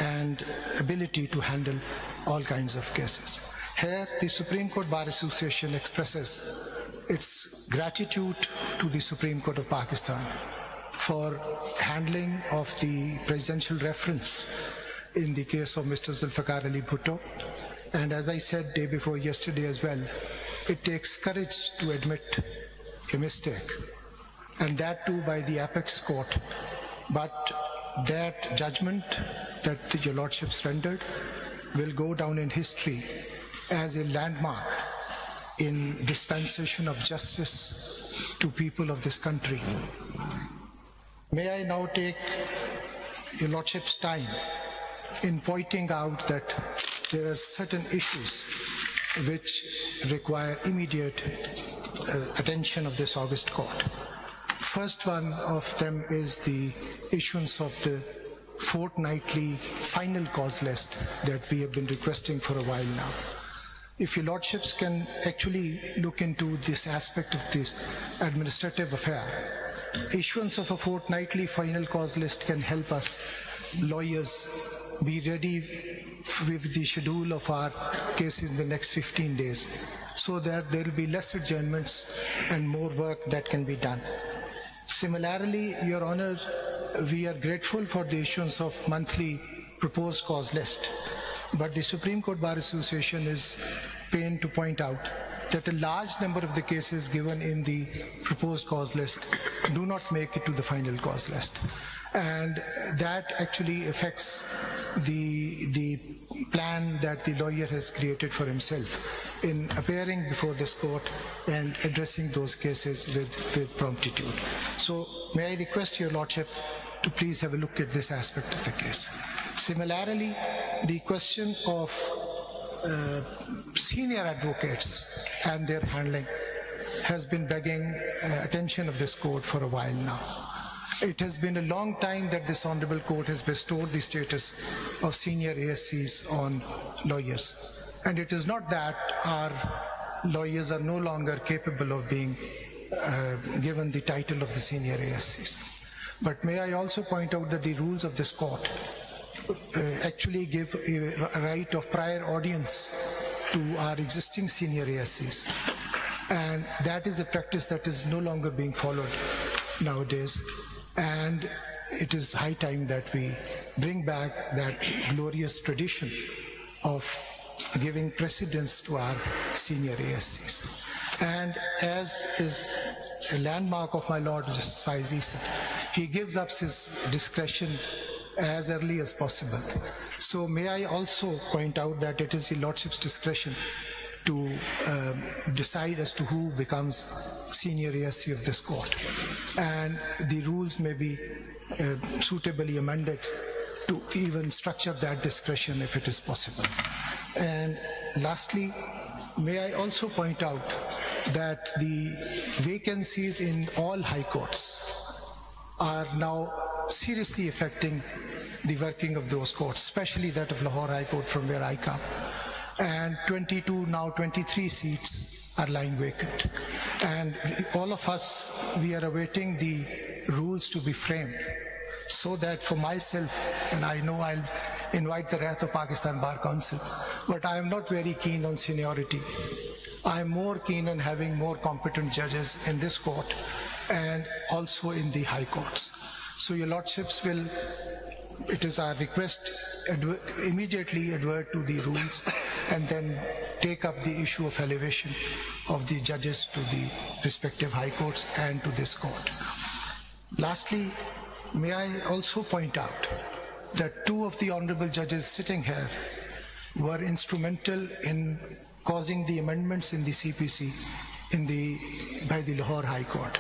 and ability to handle all kinds of cases. Here, the Supreme Court Bar Association expresses its gratitude to the Supreme Court of Pakistan for handling of the presidential reference in the case of Mr. Zulfikar Ali Bhutto. And as I said day before yesterday as well, it takes courage to admit a mistake, and that too by the apex court. But that judgment that your lordships rendered will go down in history as a landmark in dispensation of justice to people of this country. May I now take your lordship's time in pointing out that there are certain issues which require immediate attention of this august court. First one of them is the issuance of the fortnightly final cause list that we have been requesting for a while now. If your lordships can actually look into this aspect of this administrative affair, issuance of a fortnightly final cause list can help us lawyers be ready with the schedule of our cases in the next 15 days, so that there will be less adjournments and more work that can be done. Similarly, Your Honor, we are grateful for the issuance of monthly proposed cause list, but the Supreme Court Bar Association is pained to point out that a large number of the cases given in the proposed cause list do not make it to the final cause list. And that actually affects the plan that the lawyer has created for himself in appearing before this court and addressing those cases with promptitude. So may I request your lordship to please have a look at this aspect of the case. Similarly, the question of senior advocates and their handling has been begging attention of this court for a while now. It has been a long time that this honorable court has bestowed the status of senior ASCs on lawyers. And it is not that our lawyers are no longer capable of being given the title of the senior ASCs. But may I also point out that the rules of this court actually give a right of prior audience to our existing senior ASCs. And that is a practice that is no longer being followed nowadays. And it is high time that we bring back that glorious tradition of giving precedence to our senior ASCs. And as is a landmark of my Lord Justice Faizi said, he gives up his discretion as early as possible. So may I also point out that it is the Lordship's discretion to decide as to who becomes senior ASC of this court. And the rules may be suitably amended to even structure that discretion if it is possible. And lastly, may I also point out that the vacancies in all high courts are now seriously affecting the working of those courts, especially that of Lahore High Court from where I come. And 22, now 23 seats are lying vacant. And all of us, we are awaiting the rules to be framed so that for myself, and I know I'll invite the wrath of Pakistan Bar Council, but I am not very keen on seniority. I am more keen on having more competent judges in this court and also in the high courts. So your lordships will, it is our request, immediately advert to the rules and then take up the issue of elevation of the judges to the respective high courts and to this court. Lastly, may I also point out that two of the honorable judges sitting here were instrumental in causing the amendments in the CPC by the Lahore High Court.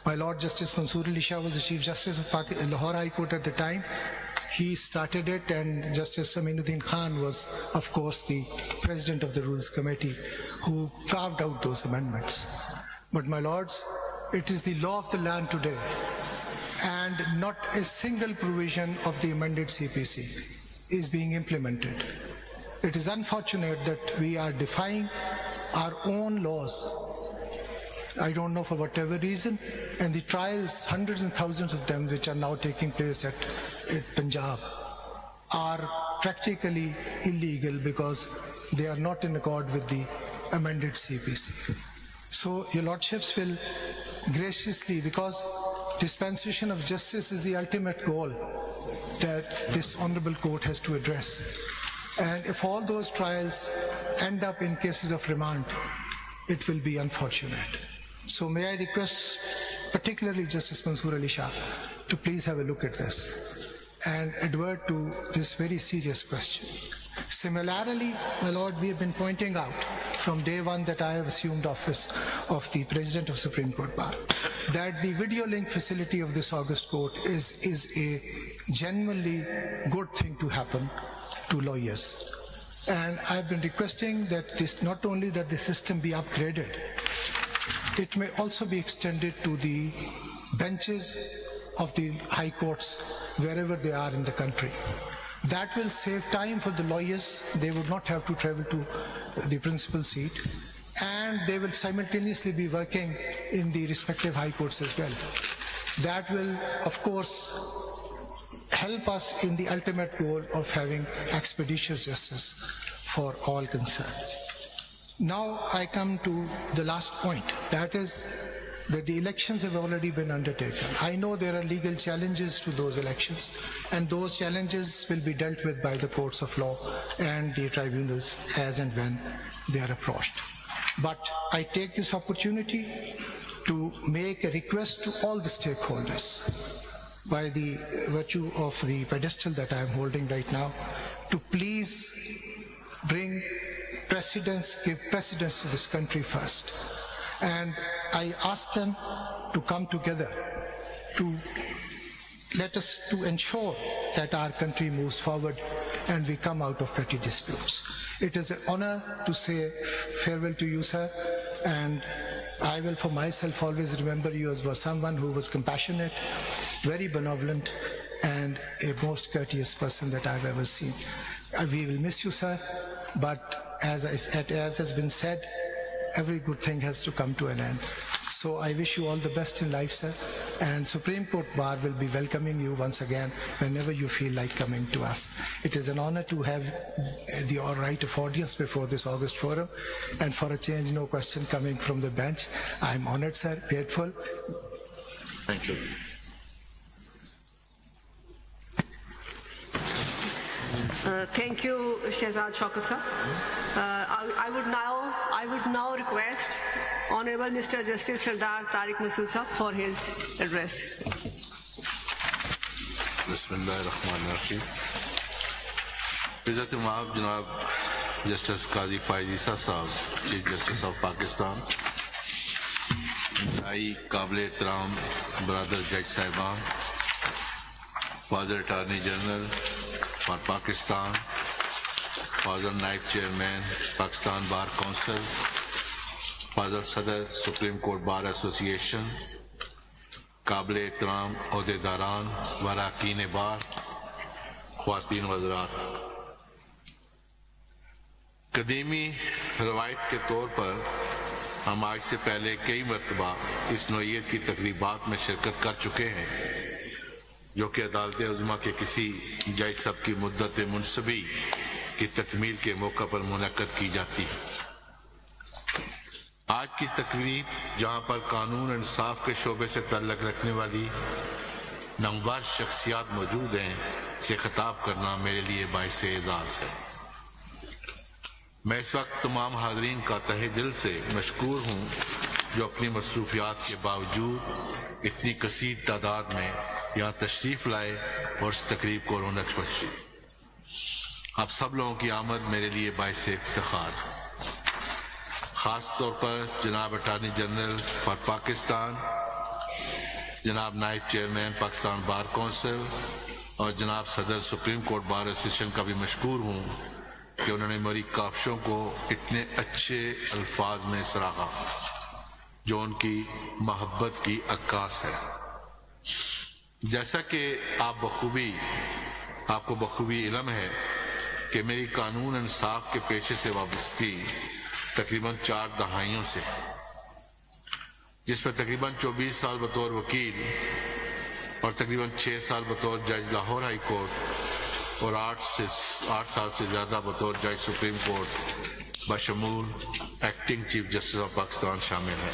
My Lord Justice Mansoor Ali Shah was the Chief Justice of Lahore High Court at the time. He started it, and Justice Aminuddin Khan was, of course, the President of the Rules Committee who carved out those amendments. But my lords, it is the law of the land today, and not a single provision of the amended CPC is being implemented. It is unfortunate that we are defying our own laws. I don't know for whatever reason, and the trials, hundreds and thousands of them, which are now taking place at Punjab, are practically illegal because they are not in accord with the amended CPC. So your lordships will graciously, because dispensation of justice is the ultimate goal that this honorable court has to address. And if all those trials end up in cases of remand, it will be unfortunate. So may I request particularly Justice Mansoor Ali Shah to please have a look at this and advert to this very serious question. Similarly, my Lord, we have been pointing out from day one that I have assumed office of the President of Supreme Court Bar that the video link facility of this august court is a genuinely good thing to happen to lawyers. And I've been requesting that this, not only that the system be upgraded, it may also be extended to the benches of the high courts wherever they are in the country. That will save time for the lawyers. They would not have to travel to the principal seat, and they will simultaneously be working in the respective high courts as well. That will, of course, help us in the ultimate goal of having expeditious justice for all concerned. Now I come to the last point, that is that the elections have already been undertaken. I know there are legal challenges to those elections, and those challenges will be dealt with by the courts of law and the tribunals as and when they are approached. But I take this opportunity to make a request to all the stakeholders by the virtue of the pedestal that I am holding right now, to please bring precedence, give precedence to this country first. And I ask them to come together to ensure that our country moves forward and we come out of petty disputes. It is an honor to say farewell to you, sir, and I will for myself always remember you as someone who was compassionate, very benevolent, and a most courteous person that I've ever seen. We will miss you, sir, but as has been said, every good thing has to come to an end. So I wish you all the best in life, sir, and Supreme Court Bar will be welcoming you once again whenever you feel like coming to us. It is an honor to have the right of audience before this August forum, and for a change, no question coming from the bench. I'm honored, sir, grateful. Thank you. Thank you, Shehzad Shaukat sir. I would now request Honorable Mr. Justice Sardar Tariq Masood sir for his address. Bismillahirrahmanirrahim. Izzat Maab Janab Justice Qazi Faiz Isa Sahab, Chief Justice of Pakistan, Nai Qable Ehtaram Brother Judge Sahiban, Father Attorney General for Pakistan, Father Naib Chairman, Pakistan Bar Council, Father Sadr, Supreme Court Bar Association, Qable Ehtaram Ohdedaran, Warakin Bar, Khwateen Wazrat. कदीमी रवायत के तौर पर हम आज से पहले कई मरतबा इस नौइयत की तकरीबात में शिरकत कर चुके हैं, जो कि अदालत उज़्मा के किसी जज साहब की मुद्दत मुनसबी की तकमील के मौका पर मुनक्कद की जाती है। आज की तकरीब जहाँ पर कानून इंसाफ के शोबे से तल्लक रखने वाली नामवर शख्सियात मौजूद हैं, से खिताब करना मेरे लिए बाइस एजाज़ है। मैं इस वक्त तमाम हाज़रीन का तहे दिल से मशकूर हूँ जो अपनी मसरूफियात के बावजूद इतनी कसीर तादाद में यहाँ तशरीफ़ लाए और इस तकरीब को रौनक बख्शी। आप सब लोगों की आमद मेरे लिए बाइस इफ्तिखार। ख़ास तौर पर जनाब अटॉर्नी जनरल फॉर पाकिस्तान, जनाब नायब चेयरमैन पाकिस्तान बार कौंसिल और जनाब सदर सुप्रीम कोर्ट बार एसोसिएशन का भी मशकूर हूँ कि उन्होंने मेरी काविशों को इतने अच्छे अल्फाज में सराहा जो उनकी मोहब्बत की अक्कास है। जैसा कि आपको बखूबी इल्म है कि मेरी कानून इंसाफ के पेशे से वाबस्तगी तकरीबन 4 दहाइयों से, जिसमें तकरीबन 24 साल बतौर वकील और तकरीबन 6 साल बतौर जज लाहौर हाई कोर्ट اور 8 سال سے زیادہ بطور جج سپریم کورٹ بشمول acting chief justice of Pakistan شامل ہے۔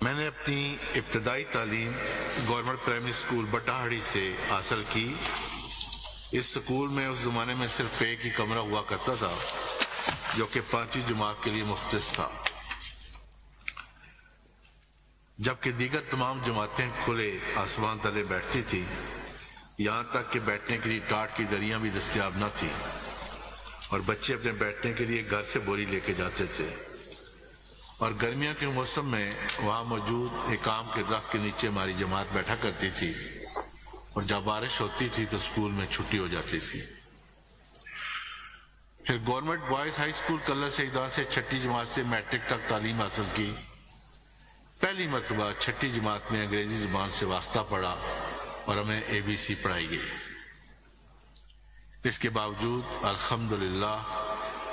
میں نے اپنی ابتدائی تعلیم گورنمنٹ پرائمری اسکول بٹاہڑی سے حاصل کی۔ اس اسکول میں اس زمانے میں صرف ایک ہی کمرہ ہوا کرتا تھا جو کہ 5ویں جماعت کے لیے مختص تھا، جبکہ دیگر تمام جماعتیں کھلے آسمان تلے بیٹھتی تھی، یہاں تک کہ بیٹھنے کے لیے ٹاٹ کی دریاں بھی دستیاب نہ تھیں، اور بچے اپنے بیٹھنے کے لیے گھر سے بوری لے کے جاتے تھے، اور گرمیوں کے موسم میں وہاں موجود ایک آم کے درخت کے نیچے ہماری جماعت بیٹھا کرتی تھی، اور جب بارش ہوتی تھی تو اسکول میں چھٹی ہو جاتی تھی۔ پھر government boys high school Kallar Syedan سے 6ٹھی جماعت سے میٹرک تک تعلیم حاصل کی۔ پہلی مرتبہ 6ٹھی جماعت میں انگریزی زبان سے واسطہ پڑھا اور ہمیں ABC پڑھائی گئی۔ اس کے باوجود الحمدللہ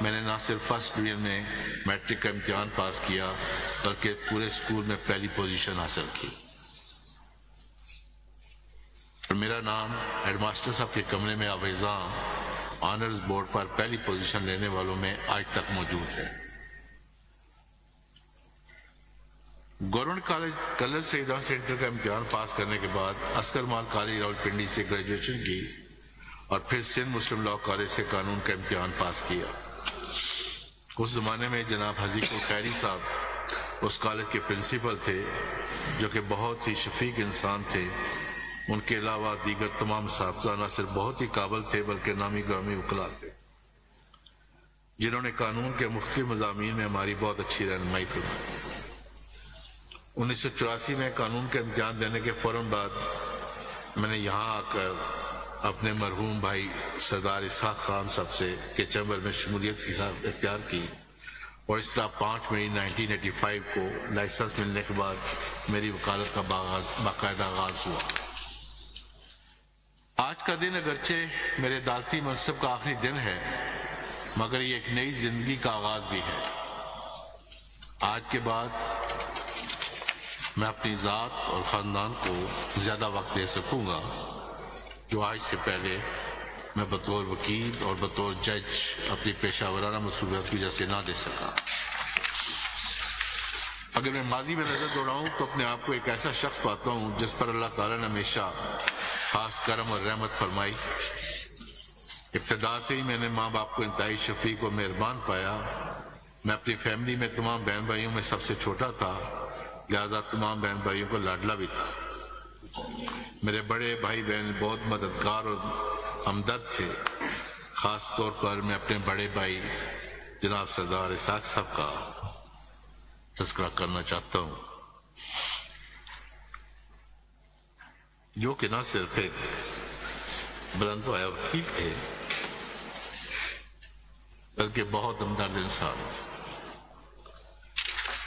میں نے نہ صرف فرسٹ ڈویژن میں میٹرک کا امتحان پاس کیا بلکہ پورے اسکول میں پہلی پوزیشن حاصل کی، اور میرا نام ہیڈ ماسٹر صاحب کے کمرے میں آویزاں آنرز بورڈ پر پہلی پوزیشن لینے والوں میں آج تک موجود ہے۔ گورنمنٹ کالج کلر سیدان سینٹر کا امتحان پاس کرنے کے بعد عسکر مال کالج راولپنڈی سے گریجویشن کی، اور پھر سندھ مسلم لاء کالج سے قانون کا امتحان پاس کیا۔ اس زمانے میں جناب حزیق الخیری صاحب اس کالج کے پرنسپل تھے، جو کہ بہت ہی شفیق انسان تھے۔ ان کے علاوہ دیگر تمام اساتذہ نہ صرف بہت ہی قابل تھے بلکہ نامی گرامی وکلاء تھے، جنہوں نے قانون کے مختلف مضامین میں ہماری بہت اچھی رہنمائی فرمائی۔ 1984 میں قانون کا امتحان دینے کے فوراً بعد میں نے یہاں آ کر اپنے مرحوم بھائی سردار اسحاق خان صاحب سے کے چیمبر میں شمولیت اختیار کی، اور اس طرح 5 مئی 1985 کو لائسنس ملنے کے بعد میری وکالت کا باقاعدہ آغاز ہوا۔ آج کا دن اگرچہ میرے عدالتی منصب کا آخری دن ہے، مگر یہ ایک نئی زندگی کا آغاز بھی ہے۔ آج کے بعد میں اپنی ذات اور خاندان کو زیادہ وقت دے سکوں گا جو آج سے پہلے میں بطور وکیل اور بطور جج اپنی پیشہ ورانہ مصروفیات کی وجہ سے نہ دے سکا۔ اگر میں ماضی میں نظر دوڑاؤں تو اپنے آپ کو ایک ایسا شخص پاتا ہوں جس پر اللہ تعالیٰ نے ہمیشہ خاص کرم اور رحمت فرمائی۔ ابتدا سے ہی میں نے ماں باپ کو انتہائی شفیق اور مہربان پایا۔ میں اپنی فیملی میں تمام بہن بھائیوں میں سب سے چھوٹا تھا، لہذا تمام بہن بھائیوں کو لاڈلا بھی تھا۔ میرے بڑے بھائی بہن بہت مددگار اور ہمدرد تھے۔ خاص طور پر میں اپنے بڑے بھائی جناب سردار اسحاق صاحب کا تذکرہ کرنا چاہتا ہوں، جو کہ نہ صرف ایک بلند پایہ وکیل تھے بلکہ بہت ہمدرد انسان۔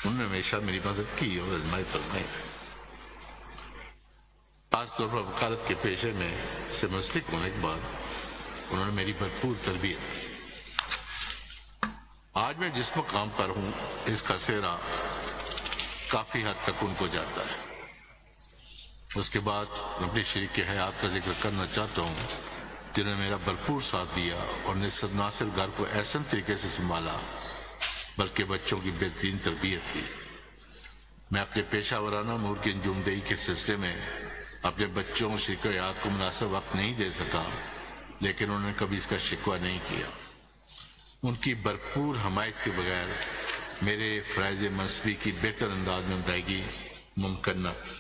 انہوں نے ہمیشہ میری مدد کی اور رہنمائی فرمائی۔ خاص طور پر وکالت کے پیشے میں سے منسلک ہونے کے بعد انہوں نے میری بھرپور تربیت کی۔ آج میں جس مقام پر ہوں اس کا سہرا کافی حد تک ان کو جاتا ہے۔ اس کے بعد اپنی شریک حیات کا ذکر کرنا چاہتا ہوں جنہوں نے میرا بھرپور ساتھ دیا اور نہ صرف گھر کو ایسے طریقے سے سنبھالا بلکہ بچوں کی بہترین تربیت کی۔ میں اپنے پیشہ ورانہ امور کی انجام دہی کے سلسلے میں اپنے بچوں اور شریک حیات کو مناسب وقت نہیں دے سکا، لیکن انہوں نے کبھی اس کا شکوہ نہیں کیا۔ ان کی بھرپور حمایت کے بغیر میرے فرائض منصبی کی بہتر انداز میں ادائیگی ممکن نہ تھی۔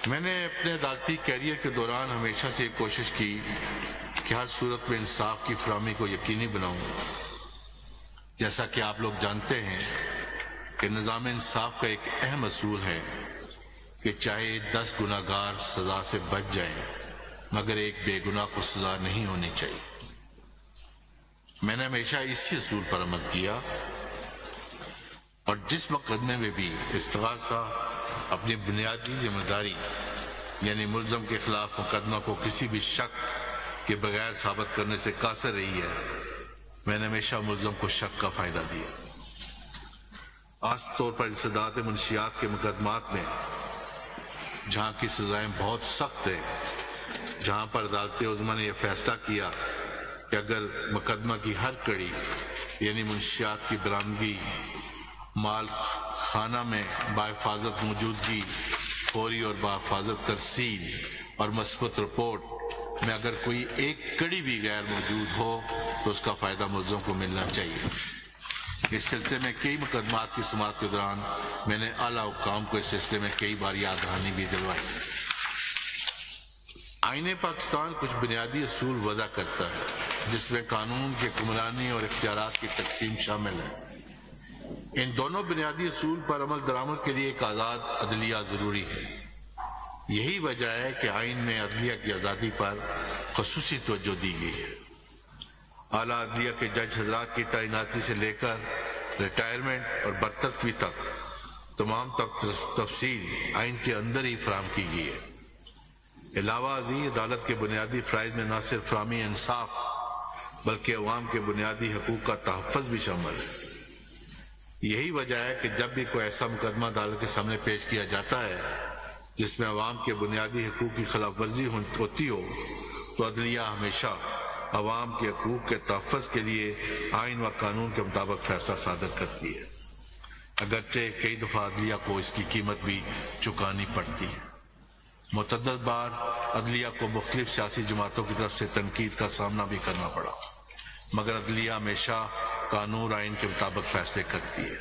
میں نے اپنے عدالتی کیریئر کے دوران ہمیشہ سے یہ کوشش کی کہ ہر صورت میں انصاف کی فراہمی کو یقینی بناؤں۔ جیسا کہ آپ لوگ جانتے ہیں کہ نظام انصاف کا ایک اہم اصول ہے کہ چاہے 10 گناہ گار سزا سے بچ جائیں مگر ایک بے گناہ کو سزا نہیں ہونی چاہیے۔ میں نے ہمیشہ اسی اصول پر عمل کیا، اور جس مقدمے میں بھی استغاثہ اپنی بنیادی ذمہ داری یعنی ملزم کے خلاف مقدمہ کو کسی بھی شک کے بغیر ثابت کرنے سے قاصر رہی ہے، میں نے ہمیشہ ملزم کو شک کا فائدہ دیا۔ خاص طور پر انسداد منشیات کے مقدمات میں جہاں کی سزائیں بہت سخت ہیں، جہاں پر عدالت عظمیٰ نے یہ فیصلہ کیا کہ اگر مقدمہ کی ہر کڑی یعنی منشیات کی برآمدگی، مال خانہ میں باحفاظت موجودگی، فوری اور باحفاظت ترسیل اور مثبت رپورٹ میں اگر کوئی ایک کڑی بھی غیر موجود ہو تو اس کا فائدہ ملزم کو ملنا چاہیے۔ اس سلسلے میں کئی مقدمات کی سماعت کے دوران میں نے اعلیٰ حکام کو اس سلسلے میں کئی بار یاد دہانی بھی دلوائی۔ آئین پاکستان کچھ بنیادی اصول وضع کرتا ہے جس میں قانون کی حکمرانی اور اختیارات کی تقسیم شامل ہے۔ ان دونوں بنیادی اصول پر عمل درآمد کے لیے ایک آزاد عدلیہ ضروری ہے۔ یہی وجہ ہے کہ آئین میں عدلیہ کی آزادی پر خصوصی توجہ دی گئی ہے۔ اعلیٰ عدلیہ کے جج حضرات کی تعیناتی سے لے کر ریٹائرمنٹ اور برطرفی تک تمام تفصیل آئین کے اندر ہی فراہم کی گئی ہے۔ علاوہ ازیں عدالت کے بنیادی فرائض میں نہ صرف فراہمی انصاف بلکہ عوام کے بنیادی حقوق کا تحفظ بھی شامل ہے۔ یہی وجہ ہے کہ جب بھی کوئی ایسا مقدمہ عدالت کے سامنے پیش کیا جاتا ہے جس میں عوام کے بنیادی حقوق کی خلاف ورزی ہوتی ہو تو عدلیہ ہمیشہ عوام کے حقوق کے تحفظ کے لیے آئین و قانون کے مطابق فیصلہ صادر کرتی ہے، اگرچہ کئی دفعہ عدلیہ کو اس کی قیمت بھی چکانی پڑتی ہے۔ متعدد بار عدلیہ کو مختلف سیاسی جماعتوں کی طرف سے تنقید کا سامنا بھی کرنا پڑا، مگر عدلیہ ہمیشہ قانون آئین کے مطابق فیصلے کرتی ہے۔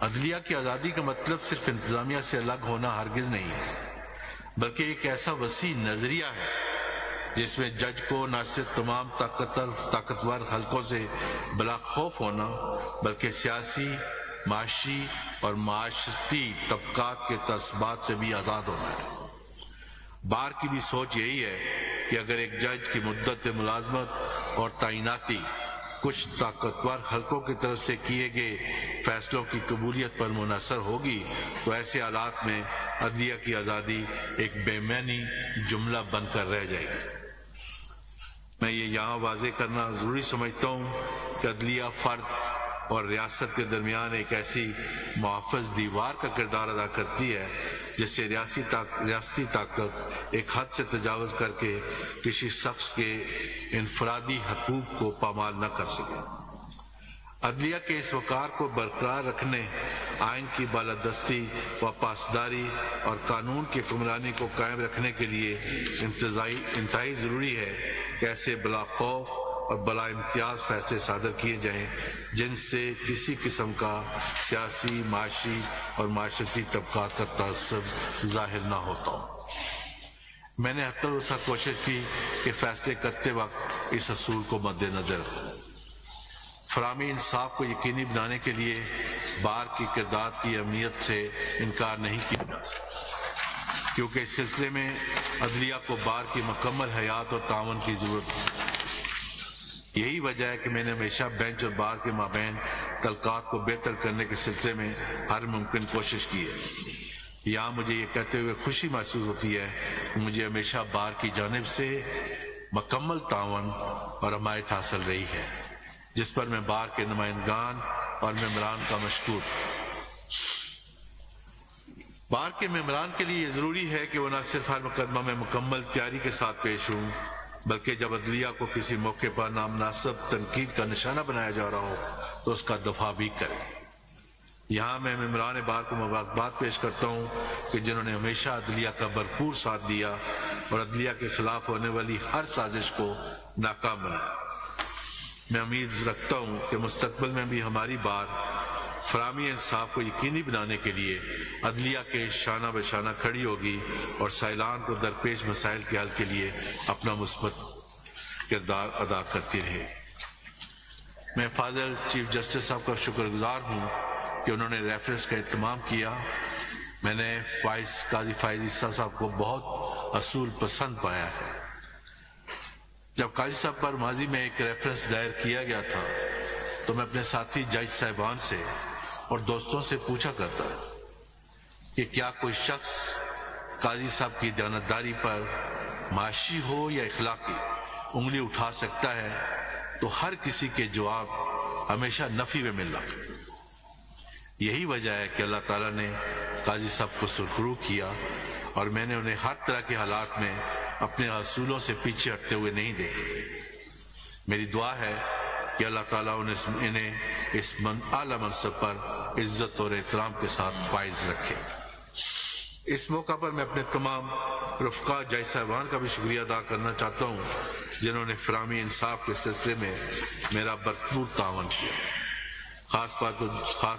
عدلیہ کی آزادی کا مطلب صرف انتظامیہ سے الگ ہونا ہرگز نہیں ہے، بلکہ ایک ایسا وسیع نظریہ ہے جس میں جج کو نہ صرف تمام طاقتور حلقوں سے بلا خوف ہونا بلکہ سیاسی، معاشی اور معاشرتی طبقات کے تعصبات سے بھی آزاد ہونا ہے۔ بار کی بھی سوچ یہی ہے کہ اگر ایک جج کی مدت ملازمت اور تعیناتی کچھ طاقتور حلقوں کی طرف سے کیے گئے فیصلوں کی قبولیت پر منحصر ہوگی تو ایسے حالات میں عدلیہ کی آزادی ایک بے معنی جملہ بن کر رہ جائے گی۔ میں یہ یہاں واضح کرنا ضروری سمجھتا ہوں کہ عدلیہ فرد اور ریاست کے درمیان ایک ایسی محافظ دیوار کا کردار ادا کرتی ہے جس سے ریاستی طاقت ایک حد سے تجاوز کر کے کسی شخص کے انفرادی حقوق کو پامال نہ کر سکے۔ عدلیہ کے اس وقار کو برقرار رکھنے، آئین کی بالادستی و پاسداری اور قانون کی حکمرانی کو قائم رکھنے کے لیے انتہائی ضروری ہے کہ ایسے بلا خوف اور بلا امتیاز فیصلے صادر کیے جائیں جن سے کسی قسم کا سیاسی، معاشی اور معاشرتی طبقات کا تعصب ظاہر نہ ہوتا ہو۔ میں نے حتی الوسع کوشش کی کہ فیصلے کرتے وقت اس اصول کو مد نظر رکھوں۔ فراہمی انصاف کو یقینی بنانے کے لیے بار کی کردار کی اہمیت سے انکار نہیں کیا جا سکتا، کیونکہ اس سلسلے میں عدلیہ کو بار کی مکمل حیات اور تعاون کی ضرورت ہے۔ یہی وجہ ہے کہ میں نے ہمیشہ بینچ اور بار کے مابین تعلقات کو بہتر کرنے کے سلسلے میں ہر ممکن کوشش کی ہے۔ یہاں مجھے یہ کہتے ہوئے خوشی محسوس ہوتی ہے کہ مجھے ہمیشہ بار کی جانب سے مکمل تعاون اور حمایت حاصل رہی ہے، جس پر میں بار کے نمائندگان اور ممبران کا مشکور ہوں۔ بار کے ممبران کے لیے یہ ضروری ہے کہ وہ نہ صرف ہر مقدمہ میں مکمل تیاری کے ساتھ پیش ہوں بلکہ جب عدلیہ کو کسی موقع پر نامناسب تنقید کا نشانہ بنایا جا رہا ہو تو اس کا دفاع بھی کریں۔ یہاں میں ممبران بار کو مبارکباد پیش کرتا ہوں کہ جنہوں نے ہمیشہ عدلیہ کا بھرپور ساتھ دیا اور عدلیہ کے خلاف ہونے والی ہر سازش کو ناکام بنایا۔ میں امید رکھتا ہوں کہ مستقبل میں بھی ہماری بار فراہمی انصاف کو یقینی بنانے کے لیے عدلیہ کے شانہ بہ شانہ کھڑی ہوگی اور سائلان کو درپیش مسائل کے حل کے لیے اپنا مثبت کردار ادا کرتی رہے۔ میں فاضل چیف جسٹس صاحب کا شکر گزار ہوں کہ انہوں نے ریفرنس کا اہتمام کیا۔ میں نے قاضی فائز عیسیٰ صاحب کو بہت اصول پسند پایا ہے۔ جب قاضی صاحب پر ماضی میں ایک ریفرنس دائر کیا گیا تھا تو میں اپنے ساتھی جج صاحبان سے اور دوستوں سے پوچھا کرتا کہ کیا کوئی شخص قاضی صاحب کی دیانتداری پر معاشی ہو یا اخلاقی انگلی اٹھا سکتا ہے، تو ہر کسی کے جواب ہمیشہ نفی میں مل رہا۔ یہی وجہ ہے کہ اللہ تعالیٰ نے قاضی صاحب کو سرخرو کیا اور میں نے انہیں ہر طرح کے حالات میں اپنے اصولوں سے پیچھے ہٹتے ہوئے نہیں دیکھا۔ میری دعا ہے کہ اللہ تعالیٰ انہیں اس اعلیٰ منصب پر عزت اور احترام کے ساتھ فائز رکھے۔ اس موقع پر میں اپنے تمام رفقا جج صاحبان کا بھی شکریہ ادا کرنا چاہتا ہوں جنہوں نے فراہمی انصاف کے سلسلے میں میرا بھرپور تعاون کیا۔ خاص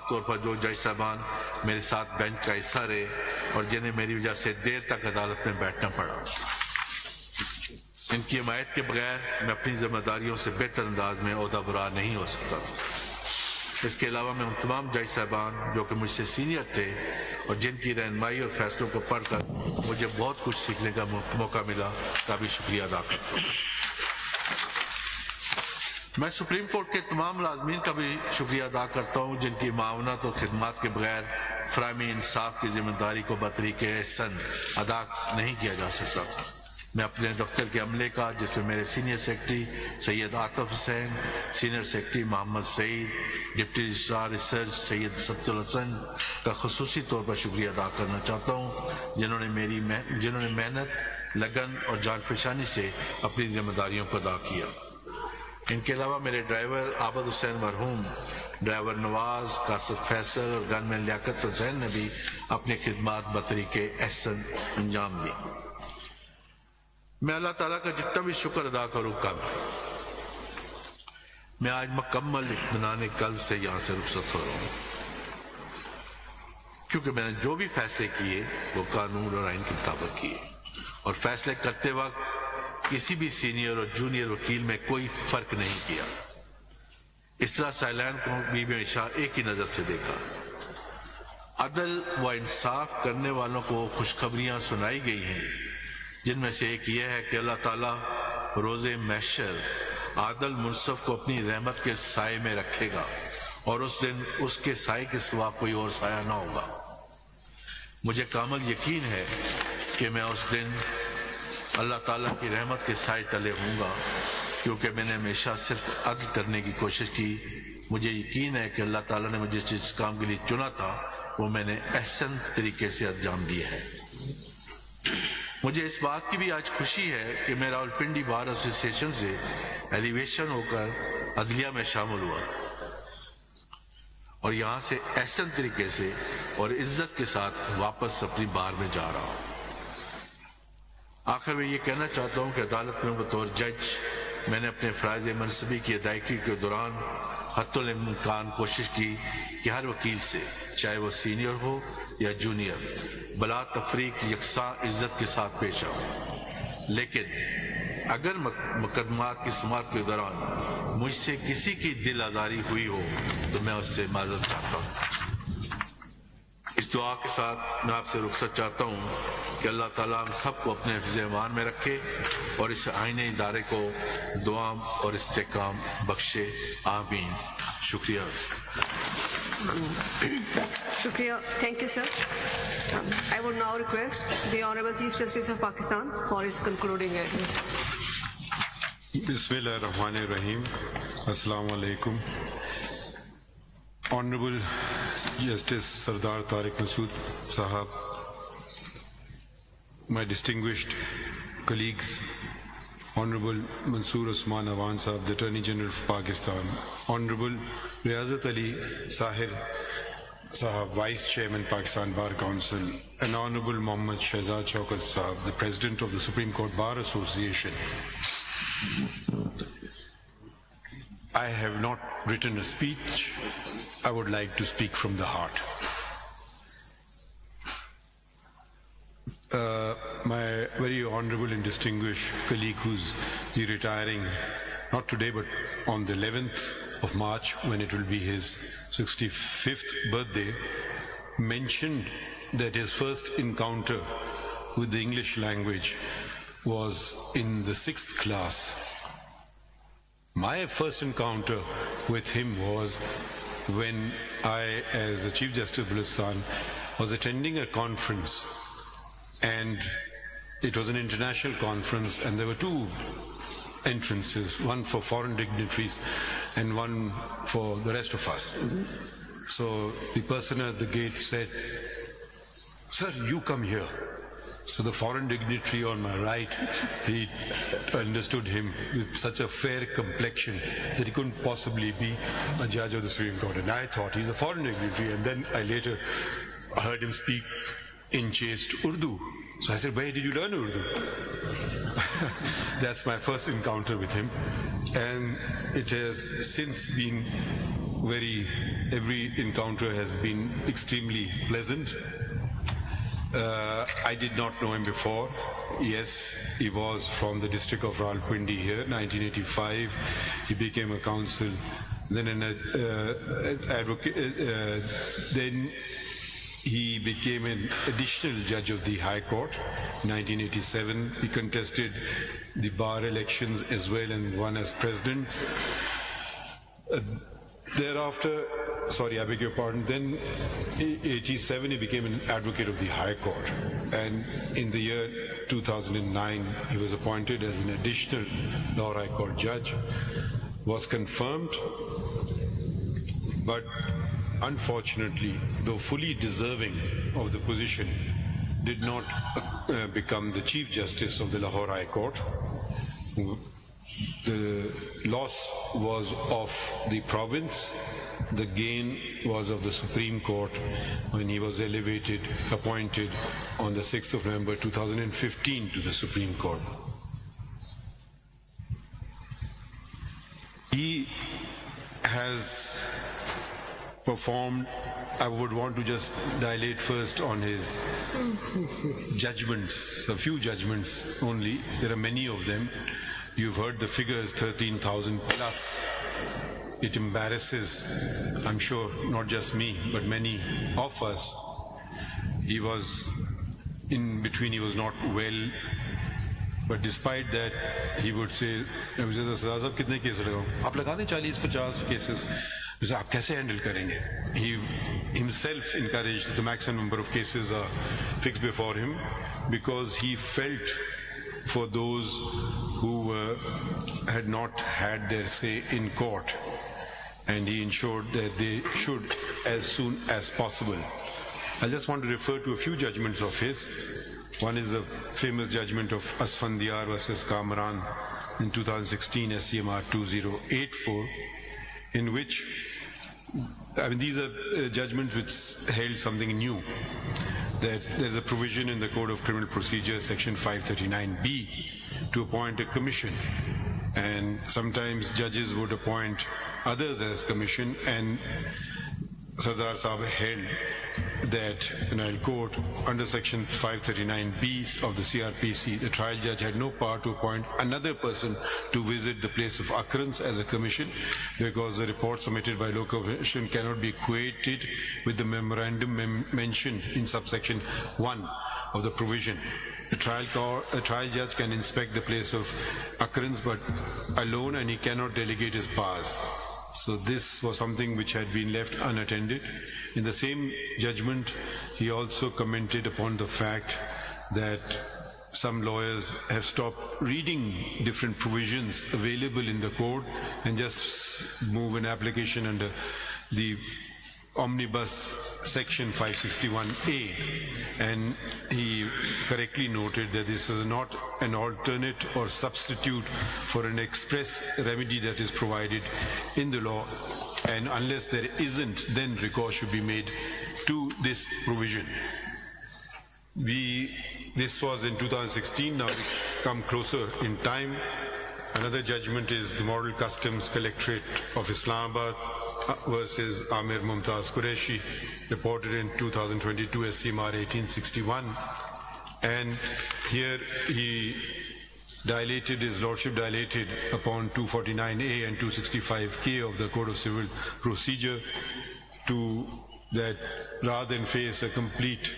طور پر جو جج صاحبان میرے ساتھ بینچ کا حصہ رہے اور جنہیں میری وجہ سے دیر تک عدالت میں بیٹھنا پڑا۔ ان کی حمایت کے بغیر میں اپنی ذمہ داریوں سے بہتر انداز میں عہدہ برا نہیں ہو سکتا۔ اس کے علاوہ میں ان تمام جج صاحبان جو کہ مجھ سے سینئر تھے اور جن کی رہنمائی اور فیصلوں کو پڑھ کر مجھے بہت کچھ سیکھنے کا موقع ملا کا بھی شکریہ ادا کرتا ہوں۔ میں سپریم کورٹ کے تمام ملازمین کا بھی شکریہ ادا کرتا ہوں جن کی معاونت اور خدمات کے بغیر فراہمی انصاف کی ذمہ داری کو بطریق احسن ادا نہیں کیا جا سکتا۔ میں اپنے دفتر کے عملے کا جس میں میرے سینئر سیکرٹری سید عاطف حسین، سینئر سیکرٹری محمد سعید، ڈپٹی رجسٹرار ریسرچ سید سبت الحسن کا خصوصی طور پر شکریہ ادا کرنا چاہتا ہوں جنہوں نے محنت، لگن اور جان فشانی سے اپنی ذمہ داریوں کو ادا کیا۔ ان کے علاوہ میرے ڈرائیور عابد حسین مرحوم، ڈرائیور نواز، قاصد فیصل اور گن مین لیاقت حسین نے بھی اپنی خدمات بطریق احسن انجام دی۔ میں اللہ تعالیٰ کا جتنا بھی شکر ادا کروں کم، میں آج مکمل اطمینان قلب سے یہاں سے رخصت ہو رہا ہوں، کیونکہ میں نے جو بھی فیصلے کیے وہ قانون اور آئین کے مطابق کیے، اور فیصلے کرتے وقت کسی بھی سینئر اور جونیئر وکیل میں کوئی فرق نہیں کیا۔ اس طرح سائلین کو بھی ہمیشہ ایک ہی نظر سے دیکھا۔ عدل و انصاف کرنے والوں کو خوشخبریاں سنائی گئی ہیں، جن میں سے ایک یہ ہے کہ اللہ تعالیٰ روز محشر عادل منصف کو اپنی رحمت کے سائے میں رکھے گا، اور اس دن اس کے سائے کے سوا کوئی اور سایہ نہ ہوگا۔ مجھے کامل یقین ہے کہ میں اس دن اللہ تعالیٰ کی رحمت کے سائے تلے ہوں گا، کیونکہ میں نے ہمیشہ صرف عدل کرنے کی کوشش کی۔ مجھے یقین ہے کہ اللہ تعالیٰ نے مجھے جس کام کے لیے چنا تھا وہ میں نے احسن طریقے سے انجام دیا ہے۔ مجھے اس بات کی بھی آج خوشی ہے کہ میں راولپنڈی بار ایسوسی ایشن سے ایلیویشن ہو کر عدلیہ میں شامل ہوا اور یہاں سے احسن طریقے سے اور عزت کے ساتھ واپس اپنی بار میں جا رہا ہوں۔ آخر میں یہ کہنا چاہتا ہوں کہ عدالت میں بطور جج میں نے اپنے فرائض منصبی کی ادائیگی کے دوران حتی الامکان کوشش کی کہ ہر وکیل سے، چاہے وہ سینئر ہو یا جونیئر، بلا تفریق یکساں عزت کے ساتھ پیش آؤں۔ لیکن اگر مقدمات کی سماعت کے دوران مجھ سے کسی کی دل آزاری ہوئی ہو تو میں اس سے معذرت چاہتا ہوں۔ اس دعا کے ساتھ میں آپ سے رخصت چاہتا ہوں کہ اللہ تعالیٰ ہم سب کو اپنے حفظ ایمان میں رکھے اور اس آئینی ادارے کو دعام اور استحکام بخشے، آمین۔ شکریہ۔ Shukriya. Thank you, sir. I would now request the Honorable Chief Justice of Pakistan for his concluding address. Bismillah ar-Rahman ar-Rahim. Assalamu alaikum. Honorable Justice Sardar Tariq Masood Sahab, my distinguished colleagues, Honorable Mansoor Usman Awan Sahab, the Attorney General of Pakistan, Honorable Riyazat Ali Sahir Sahab, Vice Chairman Pakistan Bar Council, and Honorable Mohammad Shahzad Shaukat Sahab, the President of the Supreme Court Bar Association. I have not written a speech. I would like to speak from the heart. My very honorable and distinguished colleague who's retiring, not today but on the 11th of March when it will be his 65th birthday, mentioned that his first encounter with the English language was in the 6th class. My first encounter with him was when I, as the Chief Justice of Pakistan, was attending a conference, and it was an international conference, and there were two entrances, one for foreign dignitaries and one for the rest of us. So the person at the gate said, "Sir, you come here." So the foreign dignitary on my right, he understood him with such a fair complexion that he couldn't possibly be a judge of the Supreme Court. And I thought he's a foreign dignitary. And then I later heard him speak in chaste Urdu. So I said, where did you learn Urdu? That's my first encounter with him. And it has since been every encounter has been extremely pleasant. I did not know him before. Yes, he was from the district of Rawalpindi here, 1985. He became a counsel, then an advocate, then he became an additional judge of the High Court, 1987. He contested the bar elections as well and won as president. Thereafter, sorry, I beg your pardon, then in 87 he became an advocate of the High Court, and in the year 2009 he was appointed as an additional Lahore High Court judge, was confirmed, but unfortunately, though fully deserving of the position, did not become the Chief Justice of the Lahore High Court. The loss was of the province, the gain was of the Supreme Court when he was appointed on the 6th of November 2015 to the Supreme Court. He has performed, I would want to just dilate first on his judgments, a few judgments only. There are many of them. You've heard the figures, 13,000 plus. It embarrasses, I'm sure, not just me, but many of us. He was in between, he was not well, but despite that, he would say, kitne case lagao? Aap laga dein 40-50 cases. Aap kaise handle karenge? He himself encouraged the maximum number of cases are fixed before him because he felt for those who had not had their say in court, and he ensured that they should as soon as possible. I just want to refer to a few judgments of his. One is the famous judgment of Asfandiar versus Kamran in 2016, SAMAA 2084, in which, I mean, these are judgments which held something new, that there's a provision in the Code of Criminal Procedure, section 539B, to appoint a commission. And sometimes judges would appoint others as commission, and Sardar Sahib held that, and I'll quote, under section 539B of the CRPC, the trial judge had no power to appoint another person to visit the place of occurrence as a commission, because the report submitted by local commission cannot be equated with the memorandum mentioned in subsection 1 of the provision. A trial judge can inspect the place of occurrence but alone, and he cannot delegate his powers. So this was something which had been left unattended. In the same judgment, he also commented upon the fact that some lawyers have stopped reading different provisions available in the code and just move an application under the omnibus section 561A, and he correctly noted that this is not an alternate or substitute for an express remedy that is provided in the law, and unless there isn't, then recourse should be made to this provision. This was in 2016, now we come closer in time. Another judgment is the Model Customs Collectorate of Islamabad versus Amir Mumtaz Qureshi, reported in 2022 as SAMAA 1861. And here his lordship dilated upon 249A and 265K of the Code of Civil Procedure, that rather than face a complete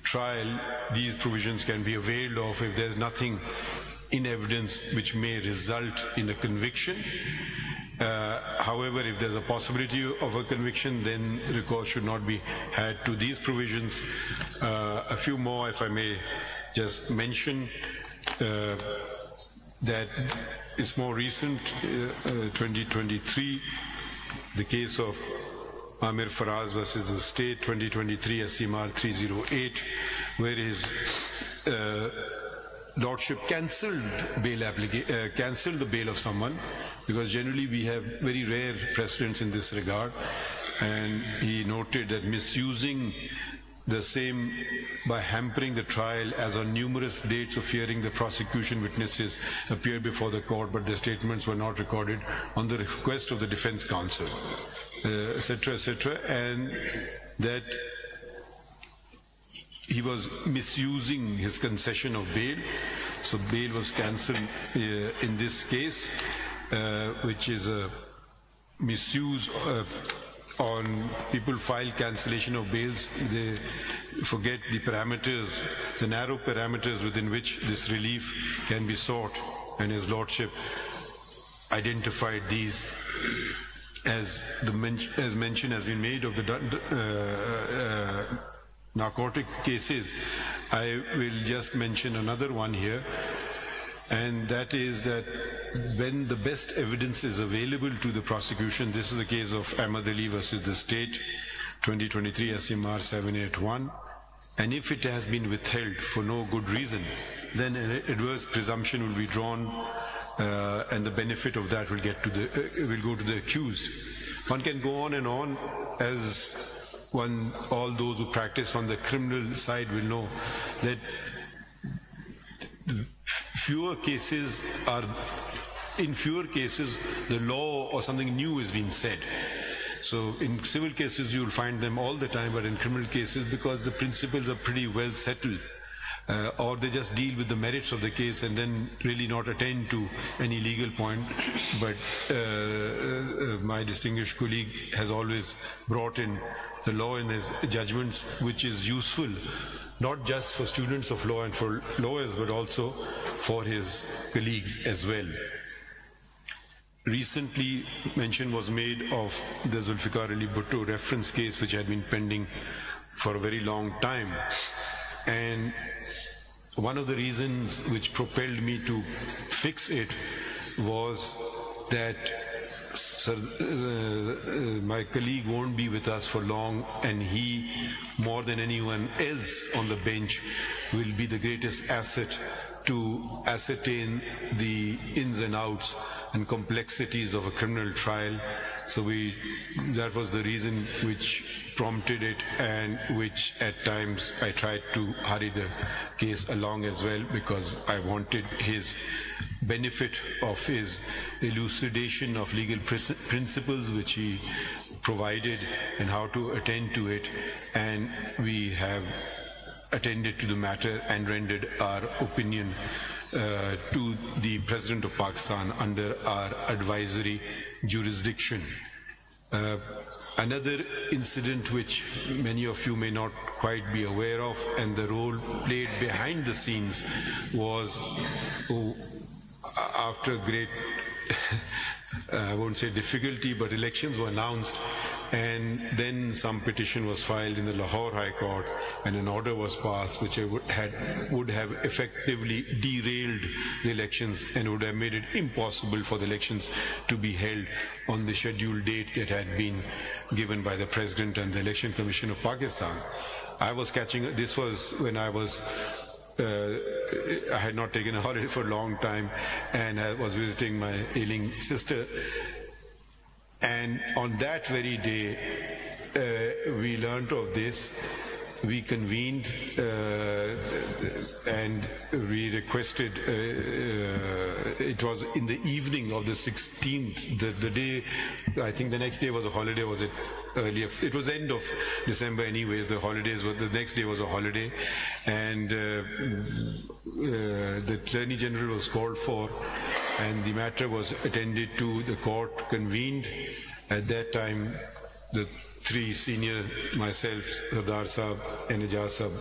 trial, these provisions can be availed of if there's nothing in evidence which may result in a conviction. However, if there's a possibility of a conviction, then recourse should not be had to these provisions. A few more, if I may just mention, that is more recent, 2023, the case of Amir Faraz versus the state, 2023 SAMAA 308, where his Lordship cancelled the bail of someone, because generally we have very rare precedents in this regard, and he noted that misusing the same by hampering the trial, as on numerous dates of hearing the prosecution witnesses appeared before the court but their statements were not recorded on the request of the defense counsel, etc., etc., and that he was misusing his concession of bail. So bail was cancelled in this case, which is a misuse on people file cancellation of bails. They forget the parameters, the narrow parameters within which this relief can be sought, and his lordship identified these as mention has been made of the narcotic cases. I will just mention another one here, and that is that when the best evidence is available to the prosecution, this is the case of Ahmad Ali versus the State, 2023 SAMAA 781, and if it has been withheld for no good reason, then an adverse presumption will be drawn, and the benefit of that will go to the accused. One can go on and on, as all those who practice on the criminal side will know, that in fewer cases the law or something new is being said. So in civil cases you will find them all the time, but in criminal cases, because the principles are pretty well settled, or they just deal with the merits of the case and then really not attend to any legal point. But my distinguished colleague has always brought in the law in his judgments, which is useful not just for students of law and for lawyers, but also for his colleagues as well. Recently, mention was made of the Zulfikar Ali Bhutto reference case, which had been pending for a very long time. And one of the reasons which propelled me to fix it was that my colleague won't be with us for long, and he, more than anyone else on the bench, will be the greatest asset to ascertain the ins and outs and complexities of a criminal trial. So that was the reason which prompted it, and which at times I tried to hurry the case along as well, because I wanted his benefit of his elucidation of legal principles which he provided and how to attend to it, and we have attended to the matter and rendered our opinion to the President of Pakistan under our advisory jurisdiction. Another incident which many of you may not quite be aware of, and the role played behind the scenes, was after great, I won't say difficulty, but elections were announced, and then some petition was filed in the Lahore High Court, and an order was passed which would have effectively derailed the elections and would have made it impossible for the elections to be held on the scheduled date that had been given by the President and the Election Commission of Pakistan. This was when I had not taken a holiday for a long time, and I was visiting my ailing sister. And on that very day, we learnt of this. We convened and we requested, it was in the evening of the 16th, the day, I think the next day was a holiday, was it earlier? It was end of December anyways, the next day was a holiday, and the Attorney General was called for, and the matter was attended to. The court convened. At that time, the three senior, myself, Sardar Sahab and Ijaz Sahab,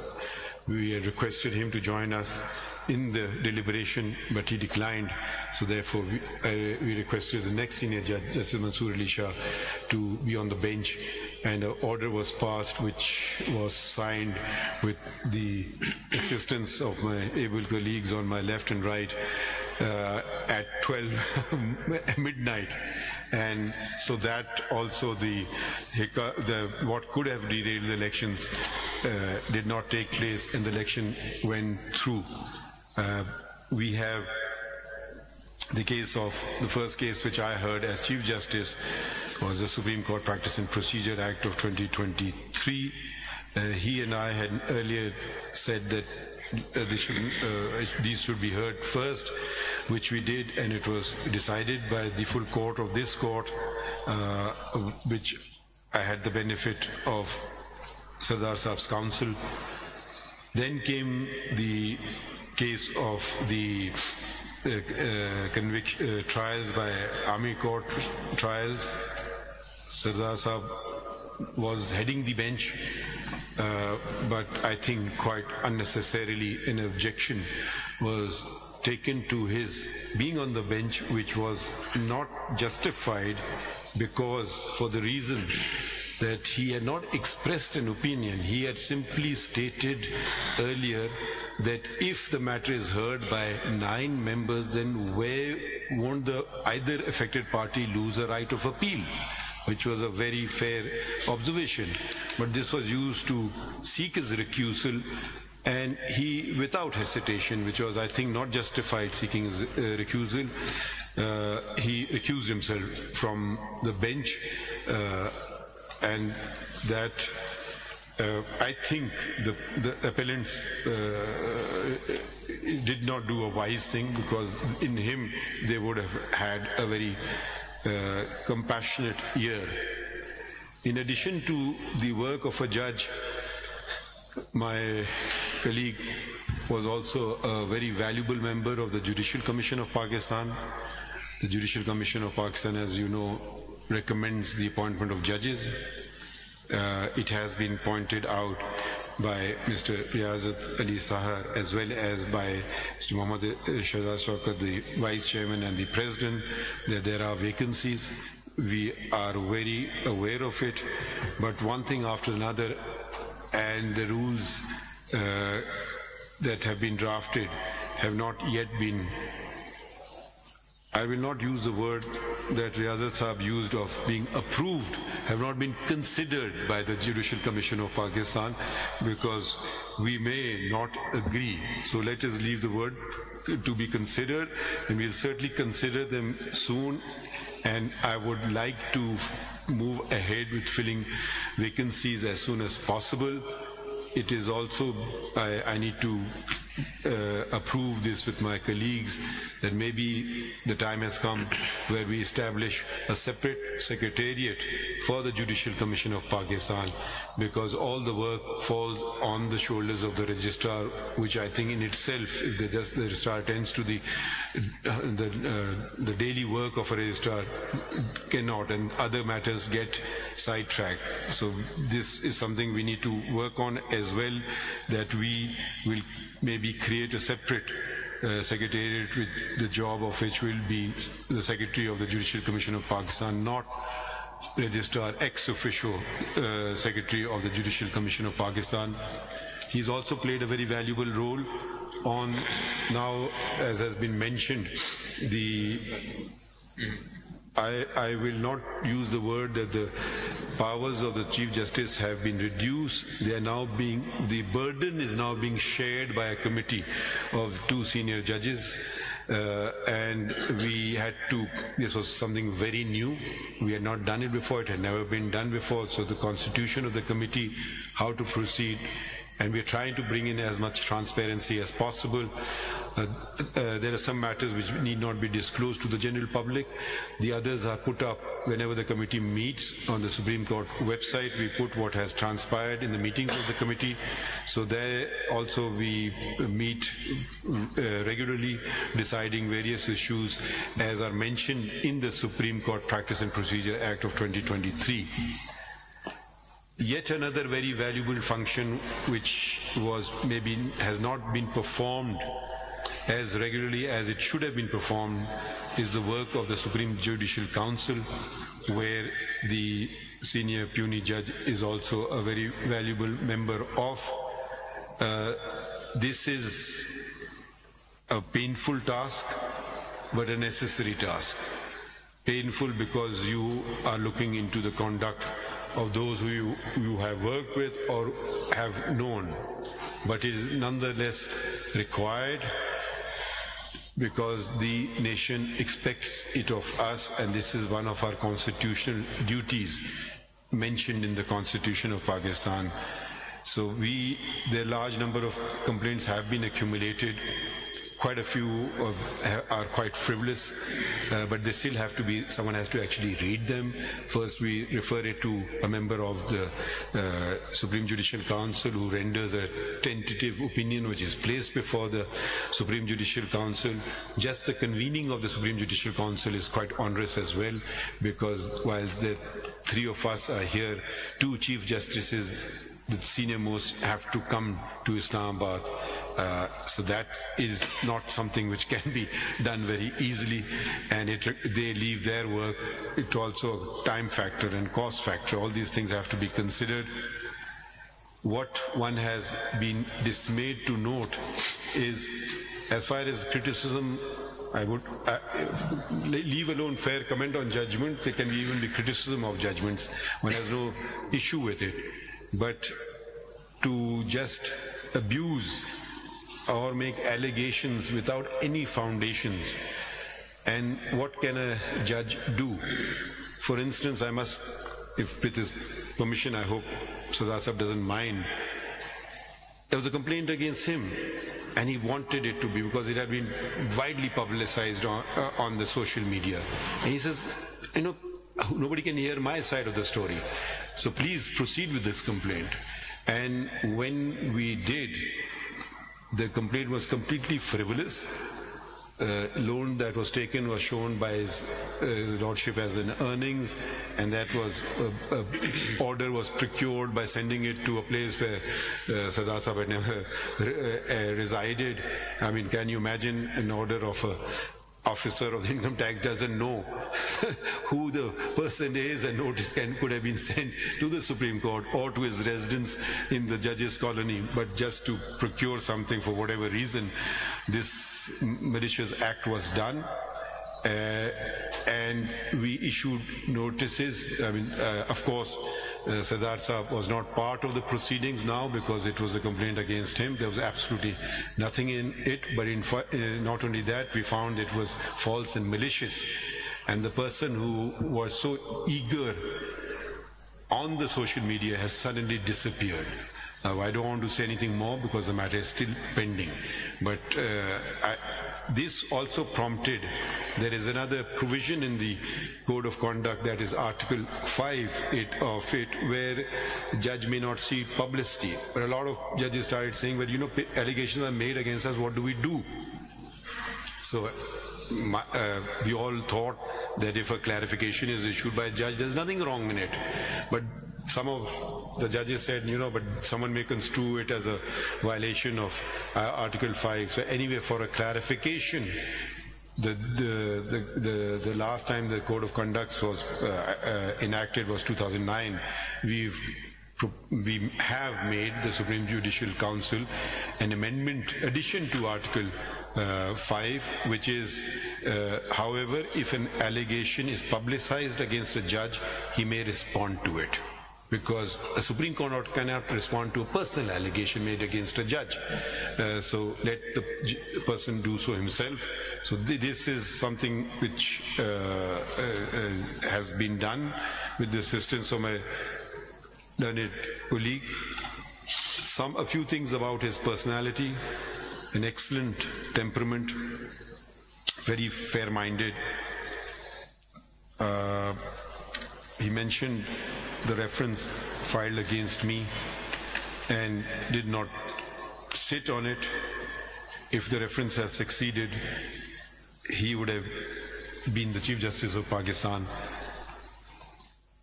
we had requested him to join us in the deliberation, but he declined. So therefore, we requested the next senior judge, Justice Mansoor Ali Shah, to be on the bench, and an order was passed which was signed with the assistance of my able colleagues on my left and right at 12 midnight. And so that also what could have derailed the elections did not take place and the election went through. We have the case of, the first case which I heard as Chief Justice was the Supreme Court Practice and Procedure Act of 2023. He and I had earlier said that these should be heard first, which we did, and it was decided by the full court of this court, which I had the benefit of Sardar Saab's counsel. Then came the case of the trials by Army Court trials. Sardar Saab was heading the bench, but I think quite unnecessarily an objection was taken to his being on the bench, which was not justified because for the reason that he had not expressed an opinion. He had simply stated earlier that if the matter is heard by 9 members, then where won't the either affected party lose a right of appeal? Which was a very fair observation. But this was used to seek his recusal, and he, without hesitation, which was, I think, not justified seeking his recusal, he recused himself from the bench, and that I think the appellants did not do a wise thing, because in him they would have had a very compassionate ear. In addition to the work of a judge, my colleague was also a very valuable member of the Judicial Commission of Pakistan. The Judicial Commission of Pakistan, as you know, recommends the appointment of judges. It has been pointed out by Mr. Riyazat Ali Sahar as well as by Mr. Muhammad Shahzad Shaukat, the Vice Chairman and the President, that there are vacancies. We are very aware of it, but one thing after another, and the rules that have been drafted have not yet been, I will not use the word that Riyazat Saab used of being approved, have not been considered by the Judicial Commission of Pakistan, because we may not agree. So let us leave the word to be considered, and we'll certainly consider them soon. And I would like to move ahead with filling vacancies as soon as possible. It is also, I need to approve this with my colleagues, that maybe the time has come where we establish a separate secretariat for the Judicial Commission of Pakistan, because all the work falls on the shoulders of the registrar, which I think in itself, if the registrar tends to the daily work of a registrar, cannot, and other matters get sidetracked. So this is something we need to work on as well, that we will maybe create a separate secretariat with the job of which will be the Secretary of the Judicial Commission of Pakistan, not Registrar ex officio Secretary of the Judicial Commission of Pakistan. He's also played a very valuable role on, now as has been mentioned, I will not use the word that the powers of the Chief Justice have been reduced. They are now being, the burden is now being shared by a committee of 2 senior judges, and we had to, this was something very new. We had not done it before, it had never been done before. So the constitution of the committee, how to proceed, and we're trying to bring in as much transparency as possible. There are some matters which need not be disclosed to the general public. The others are put up whenever the committee meets on the Supreme Court website. We put what has transpired in the meetings of the committee. So there also we meet regularly, deciding various issues as are mentioned in the Supreme Court Practice and Procedure Act of 2023. Yet another very valuable function which was maybe has not been performed as regularly as it should have been performed is the work of the Supreme Judicial Council, where the senior puisne judge is also a very valuable member of. This is a painful task, but a necessary task. Painful because you are looking into the conduct of those who you have worked with or have known, but it is nonetheless required because the nation expects it of us, and this is one of our constitutional duties mentioned in the Constitution of Pakistan. So the large number of complaints have been accumulated. Quite a few are quite frivolous, but they still have to be, someone has to actually read them. First, we refer it to a member of the Supreme Judicial Council who renders a tentative opinion which is placed before the Supreme Judicial Council. Just the convening of the Supreme Judicial Council is quite onerous as well, because whilst the three of us are here, two Chief Justices, the senior most, have to come to Islamabad. So that is not something which can be done very easily, and they leave their work. It's also a time factor and cost factor. All these things have to be considered. What one has been dismayed to note is, as far as criticism, I would leave alone fair comment on judgment. There can even be criticism of judgments. One has no issue with it. But to just abuse or make allegations without any foundations, and what can a judge do? For instance, I must, if with his permission, I hope Sardar Sahab doesn't mind, there was a complaint against him, and he wanted it to be, because it had been widely publicized on the social media. And he says, you know, nobody can hear my side of the story, so please proceed with this complaint. And when we did, the complaint was completely frivolous. Loan that was taken was shown by his lordship as an earnings, and that was order was procured by sending it to a place where Sardar Sahab had never resided. I mean, can you imagine an order of a officer of the income tax doesn't know who the person is, and notice could have been sent to the Supreme Court or to his residence in the judges' colony, but just to procure something for whatever reason, this malicious act was done. And we issued notices. I mean, of course, Sardar Sahab was not part of the proceedings now because it was a complaint against him. There was absolutely nothing in it, but not only that, we found it was false and malicious. And the person who was so eager on the social media has suddenly disappeared. Now, I don't want to say anything more because the matter is still pending. But this also prompted, there is another provision in the Code of Conduct, that is Article 5 of it, where the judge may not see publicity. But a lot of judges started saying, well, you know, allegations are made against us, what do we do? So we all thought that if a clarification is issued by a judge, there's nothing wrong in it. But some of the judges said, you know, but someone may construe it as a violation of Article 5. So anyway, for a clarification, the last time the Code of Conduct was enacted was 2009. We have made the Supreme Judicial Council an amendment, addition to Article 5, which is, however, if an allegation is publicized against a judge, he may respond to it. Because a Supreme Court cannot respond to a personal allegation made against a judge. So let the person do so himself. So this is something which has been done with the assistance of my learned colleague. A few things about his personality: an excellent temperament, very fair-minded. He mentioned the reference filed against me and did not sit on it. If the reference has succeeded, he would have been the Chief Justice of Pakistan.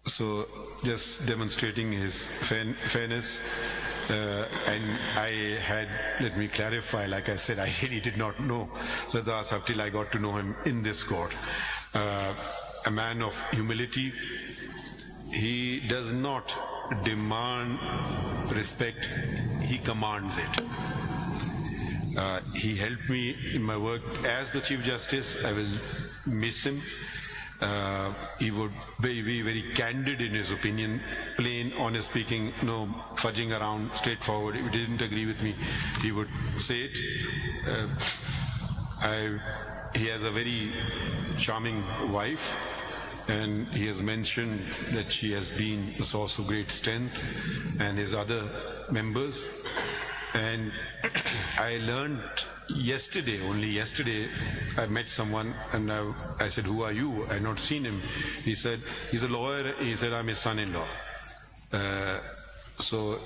So just demonstrating his fairness. And I had, let me clarify, like I said, I really did not know Sardar Sahab till I got to know him in this court. A man of humility. He does not demand respect, he commands it. He helped me in my work as the Chief Justice. I will miss him. He would be very candid in his opinion, plain, honest speaking, no fudging around, straightforward. If he didn't agree with me, he would say it. He has a very charming wife, and he has mentioned that she has been a source of great strength, and his other members. And I learned yesterday, only yesterday, I met someone and I said, who are you? I had not seen him. He said, he's a lawyer. He said, I'm his son-in-law. So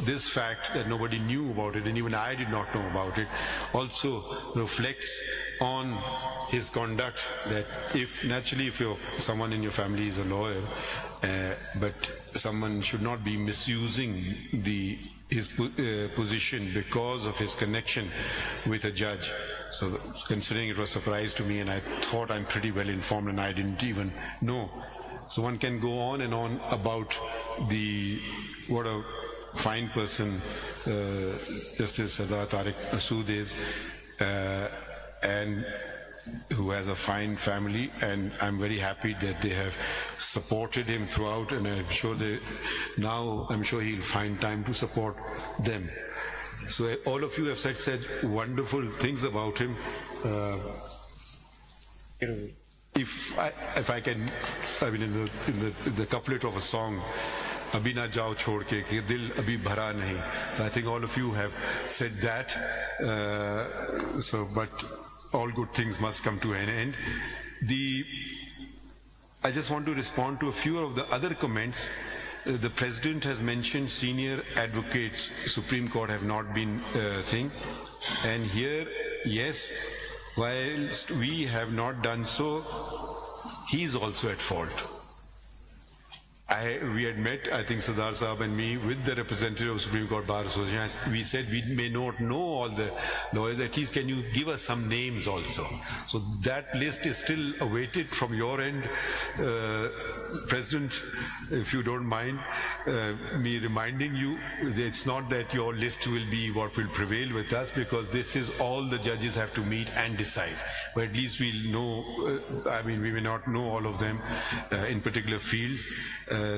this fact that nobody knew about it, and even I did not know about it, also reflects on his conduct, that if someone in your family is a lawyer, but someone should not be misusing his position because of his connection with a judge. So considering it was a surprise to me, and I thought I'm pretty well informed and I didn't even know. So one can go on and on about what a fine person Justice Sardar Tariq Masood is, and who has a fine family, and I'm very happy that they have supported him throughout, and I'm sure he'll find time to support them. So all of you have said wonderful things about him. If I can, I mean, in the couplet of a song, Abhi na jao chhod ke dil abhi bhara nahi. I think all of you have said that. But all good things must come to an end. I just want to respond to a few of the other comments. The President has mentioned senior advocates, Supreme Court have not been a thing. And here, yes, whilst we have not done so, he's also at fault. We had met, I think, Sardar Sahab and me, with the representative of Supreme Court Bar Association. We said we may not know all the lawyers, at least can you give us some names also? So that list is still awaited from your end. President, if you don't mind me reminding you, it's not that your list will be what will prevail with us, because this is all the judges have to meet and decide. But at least we'll know, we may not know all of them in particular fields.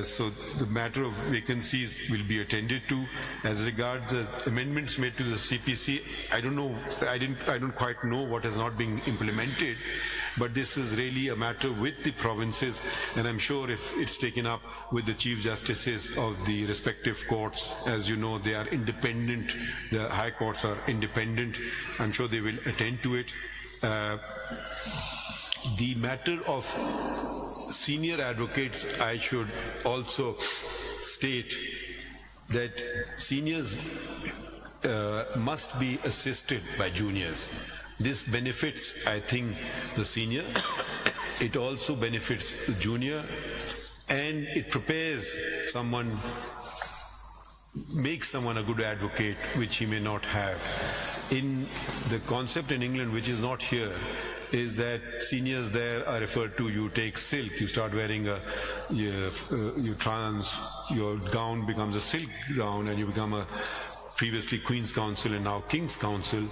So the matter of vacancies will be attended to. As regards the amendments made to the CPC, I don't know, I don't quite know what has not been implemented, but this is really a matter with the provinces, and I'm sure if it's taken up with the Chief Justices of the respective courts, as you know, they are independent, the high courts are independent, I'm sure they will attend to it. The matter of senior advocates, I should also state that seniors must be assisted by juniors. This benefits, I think, the senior. It also benefits the junior, and it prepares someone, makes someone a good advocate, which he may not have. In the concept in England, which is not here, is that seniors there are referred to, you take silk, you start wearing your gown becomes a silk gown, and you become a previously Queen's Counsel and now King's Counsel,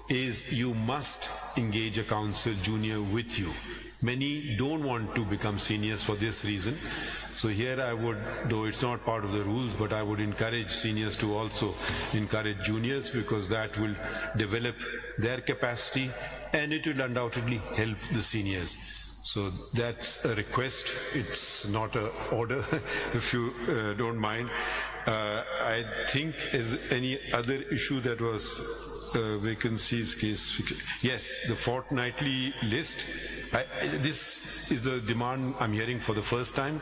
is you must engage a counsel junior with you. Many don't want to become seniors for this reason. So here I would, though it's not part of the rules, but I would encourage seniors to also encourage juniors, because that will develop their capacity and it will undoubtedly help the seniors. So that's a request, it's not an order, if you don't mind. I think is any other issue that was vacancies case. Yes, the fortnightly list. This is the demand I'm hearing for the first time.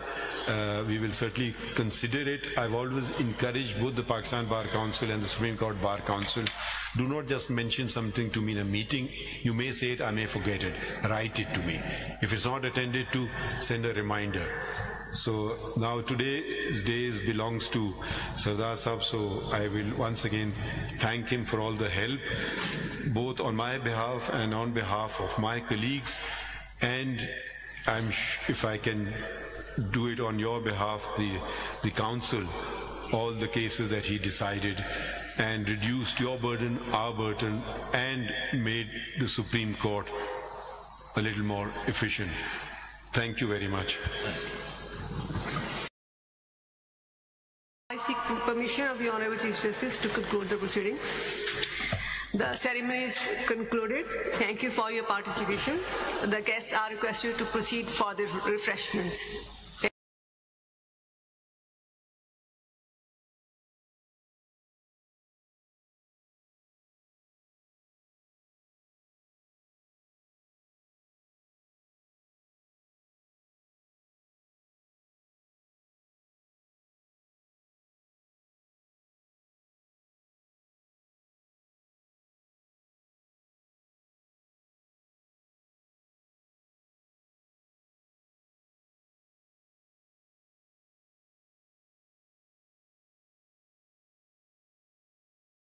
We will certainly consider it. I've always encouraged both the Pakistan Bar Council and the Supreme Court Bar Council, do not just mention something to me in a meeting. You may say it, I may forget it. Write it to me. If it's not attended to, send a reminder. So now today's days belongs to Sardar Sahab, so I will once again thank him for all the help, both on my behalf and on behalf of my colleagues, and if I can do it on your behalf, the council, all the cases that he decided and reduced your burden, our burden, and made the Supreme Court a little more efficient. Thank you very much. I seek permission of the Honorable Chief Justice to conclude the proceedings. The ceremony is concluded. Thank you for your participation. The guests are requested to proceed for the refreshments.